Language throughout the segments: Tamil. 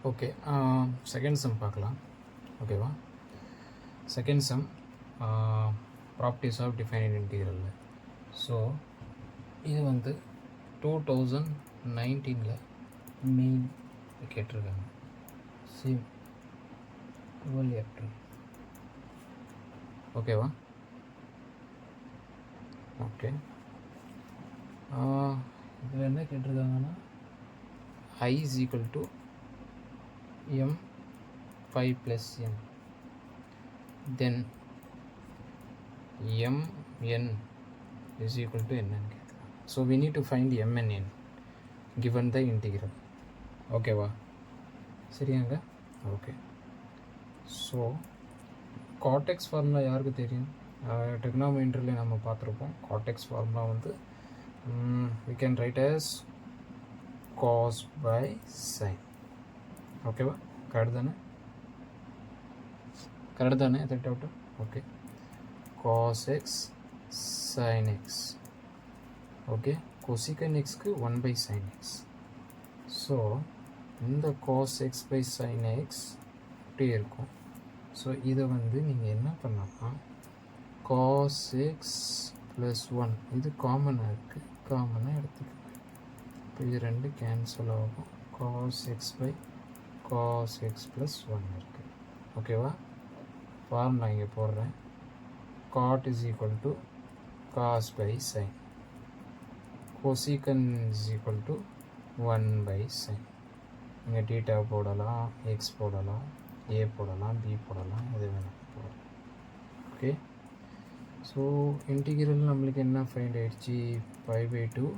ஓகே, செகண்ட் சம் பார்க்கலாம். ஓகேவா? Second sum properties of definite இன்டீரியரில். ஸோ இது வந்து 2019 மெயின் கேட்டிருக்காங்க. Same 12 April. ஓகேவா? ஓகே, இதில் என்ன கேட்டிருக்காங்கன்னா I is equal to m pi plus n, then mn is equal to n. So we need to find m and n given the integral. ஓகேவா? சரியாங்க? ஓகே. ஸோ காட்டெக்ஸ் ஃபார்முலா யாருக்கு தெரியும்? டெக்னாமெட்ரியில் நம்ம பார்த்துருப்போம். காட்டெக்ஸ் ஃபார்முலா வந்து we can write as cos by sin. ஓகேவா? கரெக்ட் தானே? எது doubt? Okay, cos x sin x. Okay, cosecant xக்கு 1 by sin x. So இந்த cos x by sin x இப்படி இருக்கும். ஸோ இதை வந்து நீங்கள் என்ன பண்ணலாம்னா cos x plus 1 இது காமனாக இருக்குது, காமனாக எடுத்துக்கோங்க. இப்போ இது ரெண்டு கேன்சல் ஆகும். cos x by cos x plus 1 இருக்குது. ஓகேவா? ஃபார்முலா இங்கே போடுறேன். cot is equal to cos by sin, cosecant is equal to 1 by sin. இங்கே டீட்டா போடலாம், x போடலாம், a போடலாம், b போடலாம், எது வேணால் போடலாம். ஓகே, ஸோ இன்டிகிரல் நம்மளுக்கு என்ன ஃபைண்ட் ஆகிடுச்சு? 5/2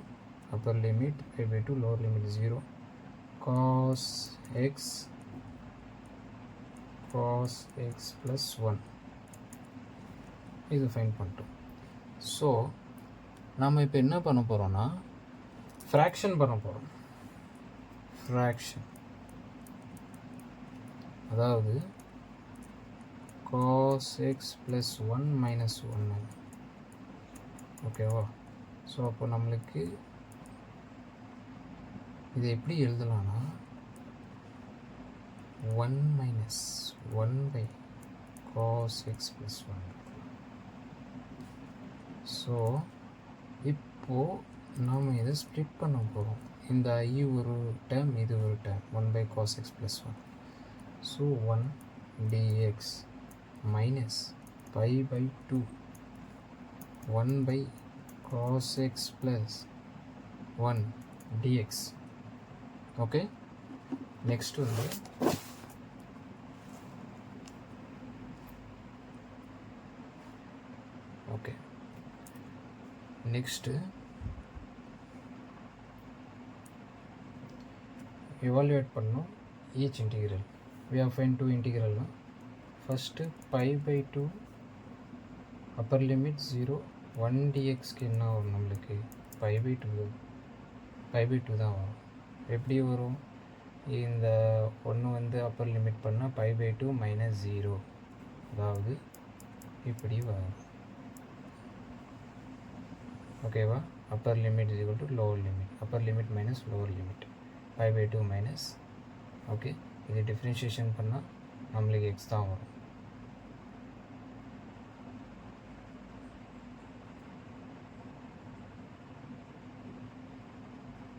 upper limit, 5/2 lower limit 0, cos x plus 1 இது ஃபைண்ட் பண்ணிட்டோம். ஸோ நம்ம இப்போ என்ன பண்ண போகிறோம்னா ஃப்ராக்ஷன் பண்ண போகிறோம். ஃப்ராக்ஷன் அதாவது cos x plus 1 minus 1. ஓகேவா? ஸோ அப்போ நம்மளுக்கு இது எப்படி எழுதலாம்னா 1 minus 1 by cos x plus 1. So இப்போது நாம் இதை ஸ்ப்ளிட் பண்ண போகிறோம். இந்த I ஒரு டேர்ம், இது ஒரு term, 1 by cos x plus 1. So 1 dx minus pi by 2 1 by cos x plus 1 dx. Okay, next வந்து ஓகே நெக்ஸ்ட்டு evaluate பண்ணோம் each integral. we have find two integral. first pi by 2 upper limit 0 1 dx க்கு என்ன வரும்? நம்மளுக்கு pi by 2 தான் வரும். எப்படி வரும்? இந்த ஒன்று வந்து அப்பர் லிமிட் பண்ணால் pi by 2 minus 0, அதாவது இப்படி வரும். ஓகேவா? Upper limit is equal to lower limit, upper limit minus lower limit, pi by 2 minus. Okay, இது டிஃப்ரென்ஷியேஷன் பண்ணால் நம்மளுக்கு எக்ஸ் தான் வரும்.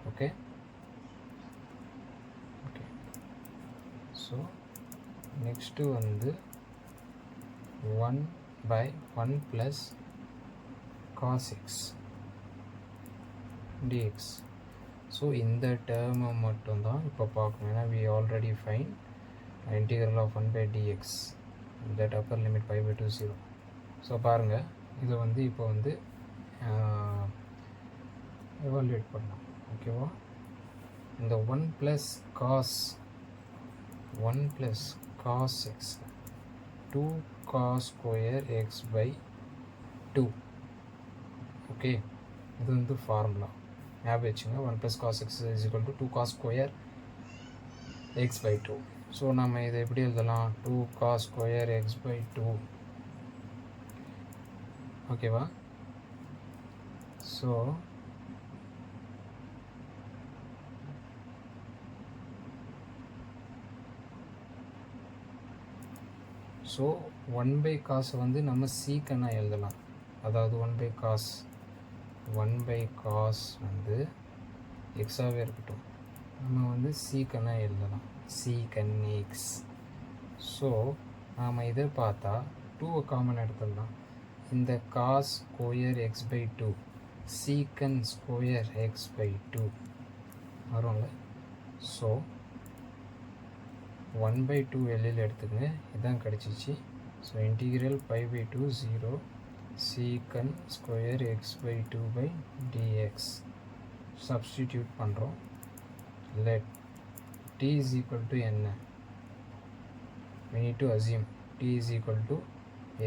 ஓகே ஓகே ஸோ நெக்ஸ்ட்டு வந்து 1 by 1 plus cos x dx. So இந்த டேர்மை மட்டும்தான் இப்போ பார்க்கணும். ஏன்னா we already find integral of 1 by dx that upper limit pi by 2 0. So பாருங்கள், இதை வந்து இப்போ வந்து எவாலுவேட் பண்ணலாம். ஓகேவா? இந்த 1 plus cos x 2 cos square x by 2. Okay, இது வந்து ஃபார்முலா ஞாபகம் வச்சுங்க. 1 plus cos x is equal to 2 cos square x by 2. So நம்ம இதை எப்படி எழுதலாம்? 2 cos square x by 2. ஓகேவா? ஸோ ஸோ 1/cos வந்து நம்ம சீக்கனா எழுதலாம். அதாவது 1/cos வந்து எக்ஸாகவே இருக்கட்டும், நம்ம வந்து சீக்கனா எழுதலாம், சீக்கன் எக்ஸ். ஸோ நாம் இதை பார்த்தா 2 காமன் எடுத்துடலாம். இந்த காஸ் ஸ்கொயர் x/2 சீக்கன் ஸ்கொயர் x/2 வரும்ல. ஸோ 1/2 வெளியில் எடுத்துக்கங்க, இதான் கிடச்சிச்சு. ஸோ இன்டீகிரல் π/2 0 சீக்கன் ஸ்கொயர் x/2/dx சப்ஸ்டிடியூட் பண்ணுறோம். Let t is equal to என்ன, we need to assume t is equal to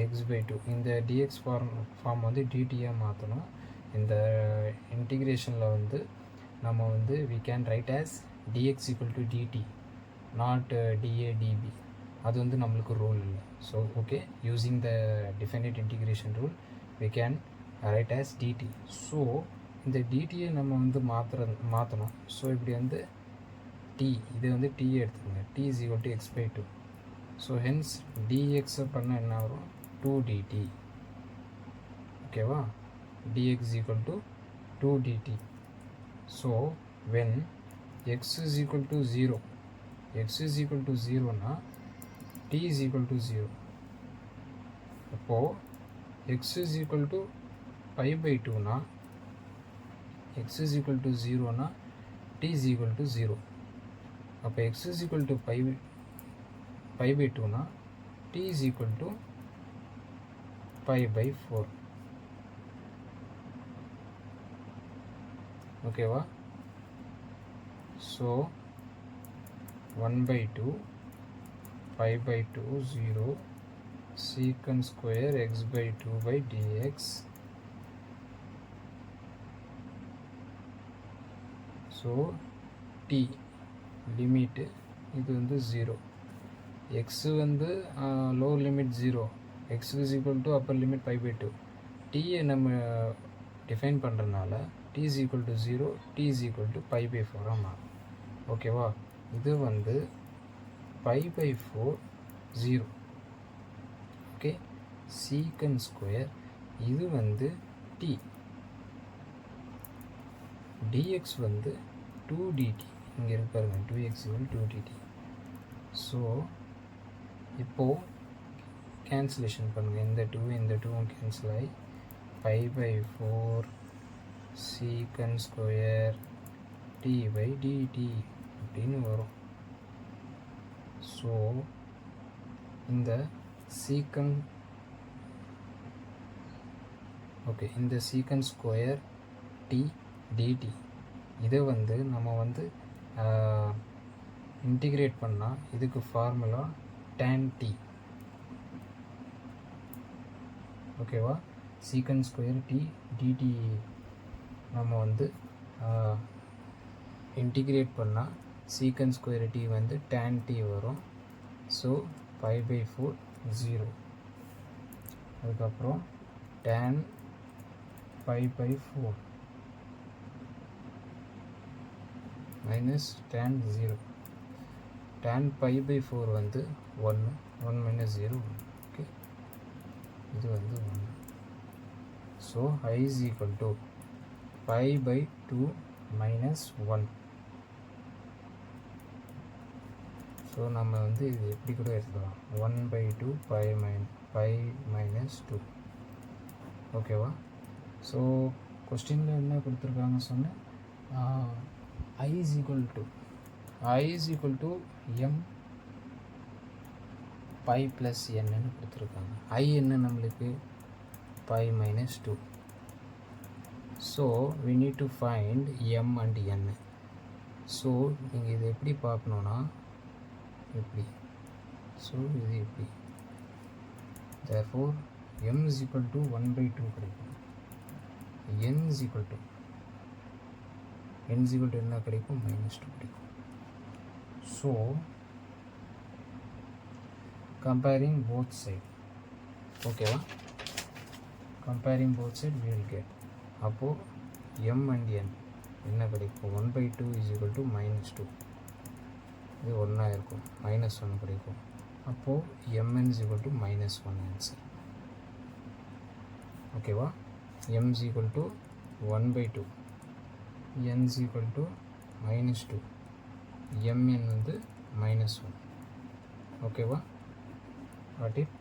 x/2. இந்த dx ஃபார்ம் வந்து dtயாக மாற்றணும். இந்த இன்டிகிரேஷனில் வந்து நம்ம வந்து we can write as dx equal to dt, not dA dB. அது வந்து நம்மளுக்கு ரூல் இல்லை. So okay, using the definite integration rule we can write as dt. So இந்த dtயை நம்ம வந்து மாற்றணும். ஸோ இப்படி வந்து t, இது வந்து t எடுத்துக்கோங்க, t is equal to x/2. So hence dx பண்ண என்ன வரும், 2dt. ஓகேவா, dx is equal to 2dt. So when x is equal to 0, x is equal to 0னா t is equal to 0. அப்போது x is equal to π/2னா, x is equal to 0னா t is equal to 0. அப்போ x is equal to π/2னா t is equal to π/4. ஓகேவா. So 1/2 π/2 0 secant square x/2/dx so t limit இது வந்து 0, x வந்து lower limit 0, x is equal to upper limit π/2. t நம்ம டிஃபைன் பண்ணுறதுனால t is equal to 0, t is equal to π/4 மாறும். ஓகேவா, இது வந்து π/4 0. ஓகே, சீக்கன் ஸ்கொயர் இது வந்து t, dx வந்து 2dt. இங்கே இருப்பாருங்க 2x equal 2dt. ஸோ இப்போது கேன்சலேஷன் பண்ணுங்கள், இந்த 2 கேன்சல் ஆகி π/4 சீக்கன் ஸ்கொயர் t/dt அப்படின்னு வரும். ஸோ இந்த சீக்கன் இந்த சீக்கன் ஸ்கொயர் t dt இதை வந்து நம்ம வந்து இன்டிகிரேட் பண்ணால் இதுக்கு ஃபார்முலா tan t. ஓகேவா, சீக்கன் ஸ்கொயர் t dt நம்ம வந்து இன்டிகிரேட் பண்ணால் சீக்கன் ஸ்கொயர் t வந்து tan t வரும். ஸோ π/4 0, அதுக்கப்புறம் tan π/4 மைனஸ் tan 0, tan π/4 வந்து 1 minus 0. ஓகே, இது வந்து 1. So I is equal to π/2 minus 1. So நம்ம வந்து இது எப்படி கூட எடுத்துக்கலாம், 1/2 π minus 2. ஓகேவா. ஸோ கொஸ்டினில் என்ன கொடுத்துருக்காங்க சொன்னேன், I is equal to m π plus n கொடுத்துருக்காங்க. I என்ன நம்மளுக்கு π minus 2. So we need to find m and n. So நீங்கள் இது எப்படி பார்க்கணுன்னா இப்படி, ஸோ இது இப்படி, therefore m is equal to 1/2 கிடைக்கும், n is equal to என்ன கிடைக்கும், -2 கிடைக்கும். ஸோ கம்பேரிங் போத் சைட், ஓகேவா, comparing both side we will get. அப்போது m and n என்ன கிடைக்கும், 1/2 is equal to -2, இது ஒன்றா இருக்கும், -1 கிடைக்கும். அப்போது mn is equal to -1 answer. ஓகேவா? m is equal to 1/2, n is equal to -2, mn வந்து -1. ஓகேவா? வாட் இட்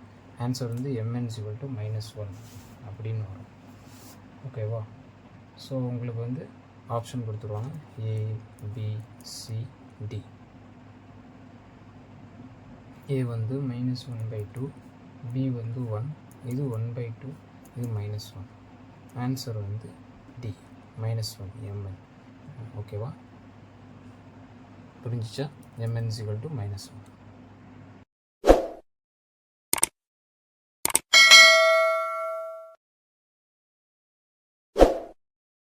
ஆன்சர் வந்து mn is equal to -1 அப்படின்னு வரும். ஓகேவா? ஸோ உங்களுக்கு வந்து ஆப்ஷன் கொடுத்துருவாங்க A, B, C, D. A வந்து -1/2, B வந்து 1, இது 1/2, இது -1. ஆன்சர் வந்து D, -1 mn. ஓகேவா? புரிஞ்சிச்சா? mn is equal to -1.